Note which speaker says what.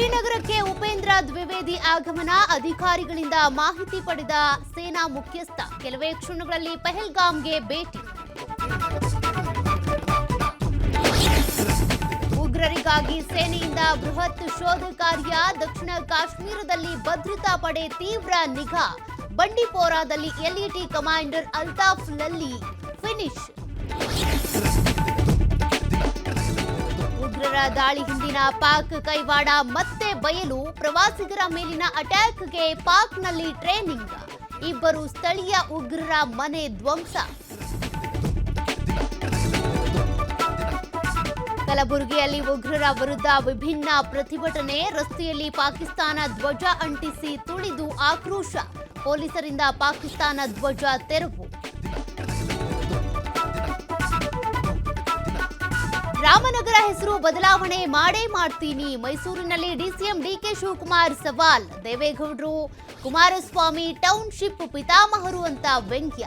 Speaker 1: ಶ್ರೀನಗರಕ್ಕೆ ಉಪೇಂದ್ರ ದ್ವಿವೇದಿ ಆಗಮನ, ಅಧಿಕಾರಿಗಳಿಂದ ಮಾಹಿತಿ ಪಡೆದ ಸೇನಾ ಮುಖ್ಯಸ್ಥ. ಕೆಲವೇ ಕ್ಷಣಗಳಲ್ಲಿ ಪಹಲ್ಗಾಮ್ಗೆ ಭೇಟಿ. ಉಗ್ರರಿಗಾಗಿ ಸೇನೆಯಿಂದ ಬೃಹತ್ ಶೋಧ ಕಾರ್ಯ, ದಕ್ಷಿಣ ಕಾಶ್ಮೀರದಲ್ಲಿ ಭದ್ರತಾ ಪಡೆ ತೀವ್ರ ನಿಗಾ. ಬಂಡಿಪೋರಾದಲ್ಲಿ ಎಲ್ಇಟಿ ಕಮಾಂಡರ್ ಅಲ್ತಾಫ್ ಲಲ್ಲಿ ಫಿನಿಶ್. ಉಗ್ರರ ದಾಳಿ ಹಿಂದಿನ ಪಾಕ್ ಕೈವಾಡ ಮತ್ತೆ ಬಯಲು, ಪ್ರವಾಸಿಗರ ಮೇಲಿನ ಅಟ್ಯಾಕ್ಗೆ ಪಾಕ್ನಲ್ಲಿ ಟ್ರೇನಿಂಗ್. ಇಬ್ಬರು ಸ್ಥಳೀಯ ಉಗ್ರರ ಮನೆ ಧ್ವಂಸ. ಕಲಬುರಗಿಯಲ್ಲಿ ಉಗ್ರರ ವಿರುದ್ಧ ವಿಭಿನ್ನ ಪ್ರತಿಭಟನೆ, ರಸ್ತೆಯಲ್ಲಿ ಪಾಕಿಸ್ತಾನ ಧ್ವಜ ಅಂಟಿಸಿ ತುಳಿದು ಆಕ್ರೋಶ. ಪೊಲೀಸರಿಂದ ಪಾಕಿಸ್ತಾನ ಧ್ವಜ ತೆರವು. ರಾಮನಗರ ಹೆಸರು ಬದಲಾವಣೆ ಮಾಡೇ ಮಾಡ್ತೀನಿ, ಮೈಸೂರಿನಲ್ಲಿ ಡಿಸಿಎಂ ಡಿಕೆ ಶಿವಕುಮಾರ್ ಸವಾಲ್. ದೇವೇಗೌಡರು ಕುಮಾರಸ್ವಾಮಿ ಟೌನ್ಶಿಪ್ ಪಿತಾಮಹರು ಅಂತ ವ್ಯಂಗ್ಯ.